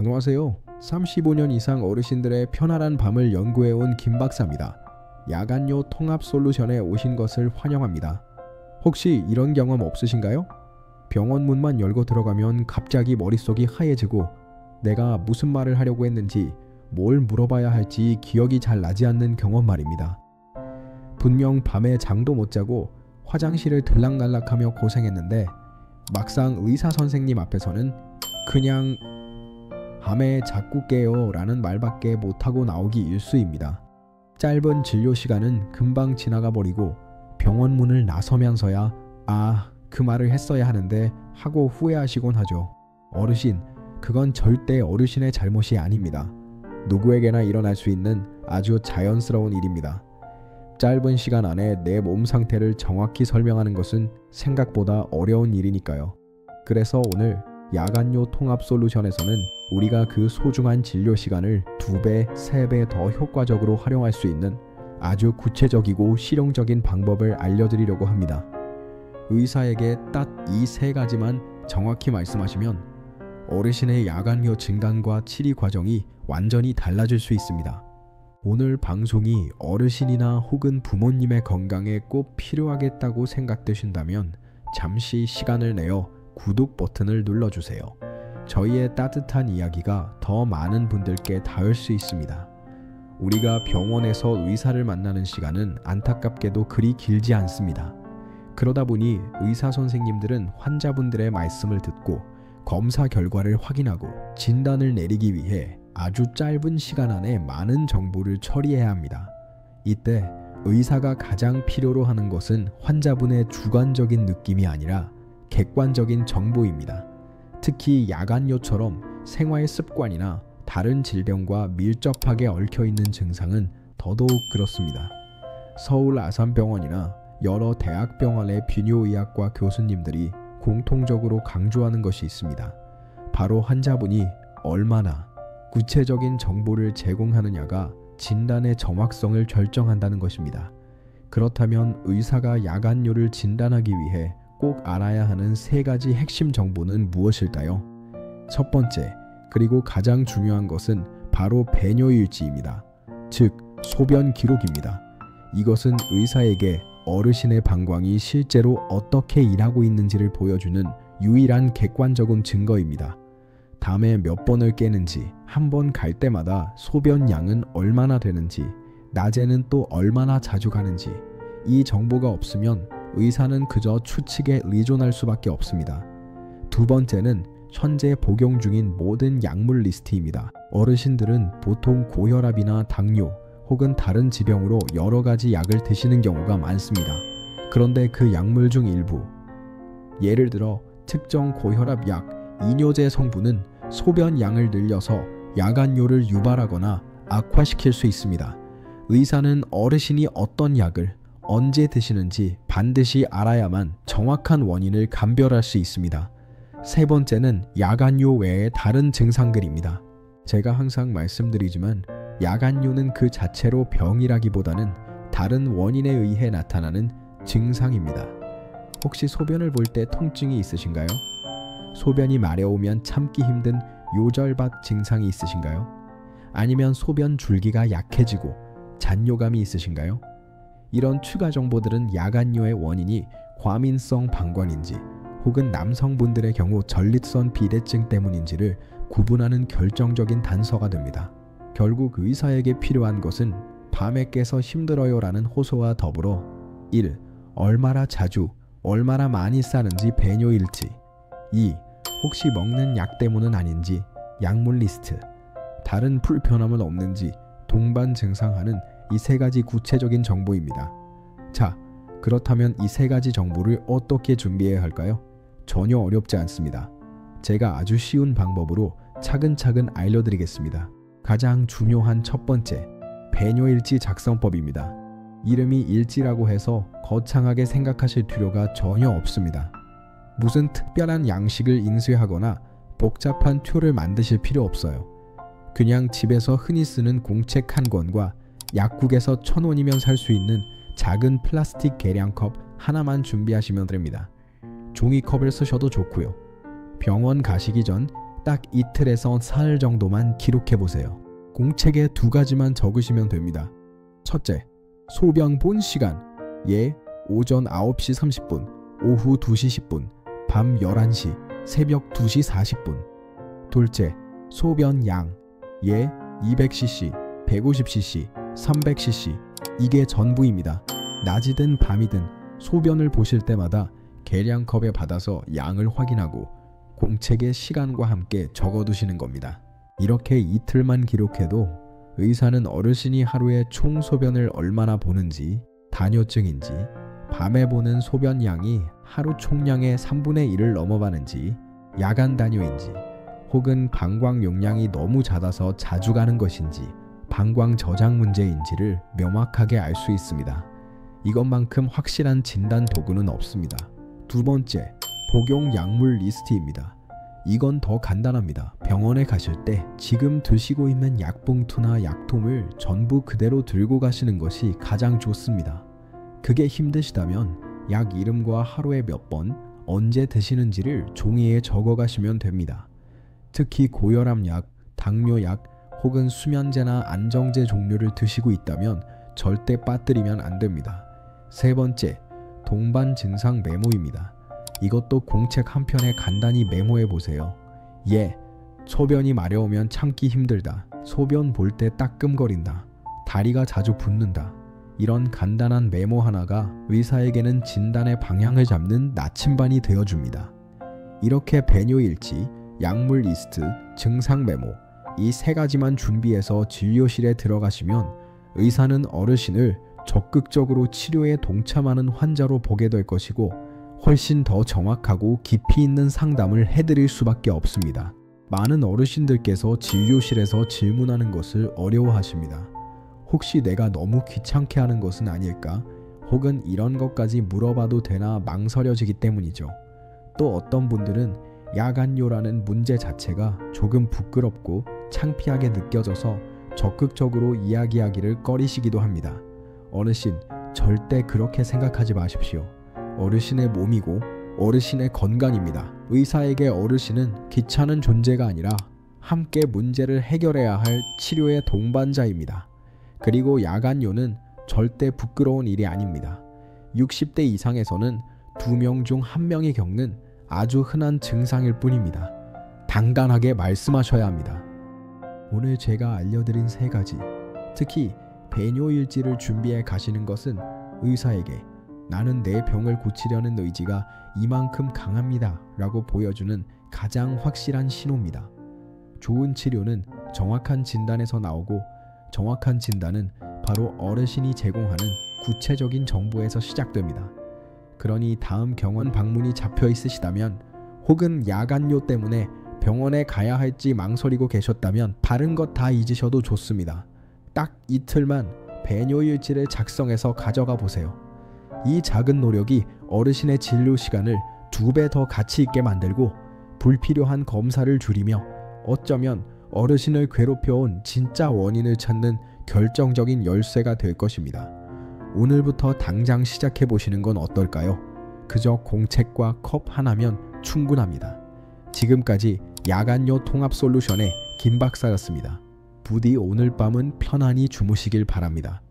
안녕하세요. 35년 이상 어르신들의 편안한 밤을 연구해온 김 박사입니다. 야간요 통합 솔루션에 오신 것을 환영합니다. 혹시 이런 경험 없으신가요? 병원 문만 열고 들어가면 갑자기 머릿속이 하얘지고 내가 무슨 말을 하려고 했는지 뭘 물어봐야 할지 기억이 잘 나지 않는 경험 말입니다. 분명 밤에 잠도 못 자고 화장실을 들락날락하며 고생했는데 막상 의사 선생님 앞에서는 그냥 밤에 자꾸 깨요 라는 말밖에 못하고 나오기 일쑤입니다. 짧은 진료 시간은 금방 지나가 버리고 병원 문을 나서면서야 그 말을 했어야 하는데 하고 후회하시곤 하죠. 어르신, 그건 절대 어르신의 잘못이 아닙니다. 누구에게나 일어날 수 있는 아주 자연스러운 일입니다. 짧은 시간 안에 내 몸 상태를 정확히 설명하는 것은 생각보다 어려운 일이니까요. 그래서 오늘 야간요 통합 솔루션에서는 우리가 그 소중한 진료 시간을 2배, 3배 더 효과적으로 활용할 수 있는 아주 구체적이고 실용적인 방법을 알려드리려고 합니다. 의사에게 딱 이 3가지만 정확히 말씀하시면 어르신의 야간요 진단과 치료 과정이 완전히 달라질 수 있습니다. 오늘 방송이 어르신이나 혹은 부모님의 건강에 꼭 필요하겠다고 생각되신다면 잠시 시간을 내어 구독 버튼을 눌러주세요. 저희의 따뜻한 이야기가 더 많은 분들께 닿을 수 있습니다. 우리가 병원에서 의사를 만나는 시간은 안타깝게도 그리 길지 않습니다. 그러다 보니 의사 선생님들은 환자분들의 말씀을 듣고 검사 결과를 확인하고 진단을 내리기 위해 아주 짧은 시간 안에 많은 정보를 처리해야 합니다. 이때 의사가 가장 필요로 하는 것은 환자분의 주관적인 느낌이 아니라 객관적인 정보입니다. 특히 야간요처럼 생활 습관이나 다른 질병과 밀접하게 얽혀있는 증상은 더더욱 그렇습니다. 서울 아산병원이나 여러 대학병원의 비뇨의학과 교수님들이 공통적으로 강조하는 것이 있습니다. 바로 환자분이 얼마나 구체적인 정보를 제공하느냐가 진단의 정확성을 결정한다는 것입니다. 그렇다면 의사가 야간요를 진단하기 위해 꼭 알아야 하는 3가지 핵심 정보는 무엇일까요? 첫 번째, 그리고 가장 중요한 것은 바로 배뇨일지입니다. 즉, 소변 기록입니다. 이것은 의사에게 어르신의 방광이 실제로 어떻게 일하고 있는지를 보여주는 유일한 객관적인 증거입니다. 밤에 몇 번을 깨는지, 한 번 갈 때마다 소변 양은 얼마나 되는지, 낮에는 또 얼마나 자주 가는지, 이 정보가 없으면 의사는 그저 추측에 의존할 수밖에 없습니다. 두 번째는 현재 복용 중인 모든 약물 리스트입니다. 어르신들은 보통 고혈압이나 당뇨 혹은 다른 지병으로 여러 가지 약을 드시는 경우가 많습니다. 그런데 그 약물 중 일부, 예를 들어 특정 고혈압 약, 이뇨제 성분은 소변 양을 늘려서 야간요를 유발하거나 악화시킬 수 있습니다. 의사는 어르신이 어떤 약을 언제 드시는지 반드시 알아야만 정확한 원인을 감별할 수 있습니다. 세 번째는 야간요 외의 다른 증상들입니다. 제가 항상 말씀드리지만 야간요는 그 자체로 병이라기보다는 다른 원인에 의해 나타나는 증상입니다. 혹시 소변을 볼 때 통증이 있으신가요? 소변이 마려우면 참기 힘든 요절박 증상이 있으신가요? 아니면 소변 줄기가 약해지고 잔뇨감이 있으신가요? 이런 추가 정보들은 야간요의 원인이 과민성 방광인지 혹은 남성분들의 경우 전립선 비대증 때문인지를 구분하는 결정적인 단서가 됩니다. 결국 의사에게 필요한 것은 밤에 깨서 힘들어요 라는 호소와 더불어 1. 얼마나 자주, 얼마나 많이 싸는지 배뇨일지, 2. 혹시 먹는 약 때문은 아닌지 약물 리스트, 다른 불편함은 없는지 동반 증상하는 이 3가지 구체적인 정보입니다. 자, 그렇다면 이 3가지 정보를 어떻게 준비해야 할까요? 전혀 어렵지 않습니다. 제가 아주 쉬운 방법으로 차근차근 알려드리겠습니다. 가장 중요한 첫 번째, 배뇨일지 작성법입니다. 이름이 일지라고 해서 거창하게 생각하실 필요가 전혀 없습니다. 무슨 특별한 양식을 인쇄하거나 복잡한 툴을 만드실 필요 없어요. 그냥 집에서 흔히 쓰는 공책 한 권과 약국에서 1,000원이면 살 수 있는 작은 플라스틱 계량컵 하나만 준비하시면 됩니다. 종이컵을 쓰셔도 좋고요. 병원 가시기 전 딱 이틀에서 사흘 정도만 기록해보세요. 공책에 2가지만 적으시면 됩니다. 첫째, 소변 본 시간. 예, 오전 9시 30분, 오후 2시 10분, 밤 11시, 새벽 2시 40분. 둘째, 소변 양. 예, 200cc, 150cc, 300cc. 이게 전부입니다. 낮이든 밤이든 소변을 보실 때마다 계량컵에 받아서 양을 확인하고 공책에 시간과 함께 적어두시는 겁니다. 이렇게 이틀만 기록해도 의사는 어르신이 하루에 총 소변을 얼마나 보는지, 다뇨증인지, 밤에 보는 소변 양이 하루 총량의 3분의 1을 넘어가는지, 야간 다뇨인지, 혹은 방광 용량이 너무 잦아서 자주 가는 것인지, 방광 저장 문제인지를 명확하게 알 수 있습니다. 이것만큼 확실한 진단 도구는 없습니다. 두 번째, 복용 약물 리스트입니다. 이건 더 간단합니다. 병원에 가실 때 지금 드시고 있는 약봉투나 약통을 전부 그대로 들고 가시는 것이 가장 좋습니다. 그게 힘드시다면 약 이름과 하루에 몇 번, 언제 드시는지를 종이에 적어 가시면 됩니다. 특히 고혈압약, 당뇨약 혹은 수면제나 안정제 종류를 드시고 있다면 절대 빠뜨리면 안 됩니다. 세 번째, 동반 증상 메모입니다. 이것도 공책 한 편에 간단히 메모해 보세요. 예, 소변이 마려우면 참기 힘들다. 소변 볼 때 따끔거린다. 다리가 자주 붓는다. 이런 간단한 메모 하나가 의사에게는 진단의 방향을 잡는 나침반이 되어줍니다. 이렇게 배뇨일지, 약물 리스트, 증상 메모, 이 3가지만 준비해서 진료실에 들어가시면 의사는 어르신을 적극적으로 치료에 동참하는 환자로 보게 될 것이고 훨씬 더 정확하고 깊이 있는 상담을 해드릴 수밖에 없습니다. 많은 어르신들께서 진료실에서 질문하는 것을 어려워하십니다. 혹시 내가 너무 귀찮게 하는 것은 아닐까? 혹은 이런 것까지 물어봐도 되나 망설여지기 때문이죠. 또 어떤 분들은 야간뇨라는 문제 자체가 조금 부끄럽고 창피하게 느껴져서 적극적으로 이야기하기를 꺼리시기도 합니다. 어르신, 절대 그렇게 생각하지 마십시오. 어르신의 몸이고 어르신의 건강입니다. 의사에게 어르신은 귀찮은 존재가 아니라 함께 문제를 해결해야 할 치료의 동반자입니다. 그리고 야간뇨는 절대 부끄러운 일이 아닙니다. 60대 이상에서는 2명 중 1명이 겪는 아주 흔한 증상일 뿐입니다. 당당하게 말씀하셔야 합니다. 오늘 제가 알려드린 3가지, 특히 배뇨일지를 준비해 가시는 것은 의사에게 나는 내 병을 고치려는 의지가 이만큼 강합니다 라고 보여주는 가장 확실한 신호입니다. 좋은 치료는 정확한 진단에서 나오고 정확한 진단은 바로 어르신이 제공하는 구체적인 정보에서 시작됩니다. 그러니 다음 병원 방문이 잡혀 있으시다면 혹은 야간뇨 때문에 병원에 가야 할지 망설이고 계셨다면 다른 것 다 잊으셔도 좋습니다. 딱 이틀만 배뇨일지를 작성해서 가져가 보세요. 이 작은 노력이 어르신의 진료 시간을 2배 더 가치 있게 만들고 불필요한 검사를 줄이며 어쩌면 어르신을 괴롭혀온 진짜 원인을 찾는 결정적인 열쇠가 될 것입니다. 오늘부터 당장 시작해 보시는 건 어떨까요? 그저 공책과 컵 하나면 충분합니다. 지금까지 야간뇨 통합 솔루션의 김 박사였습니다. 부디 오늘 밤은 편안히 주무시길 바랍니다.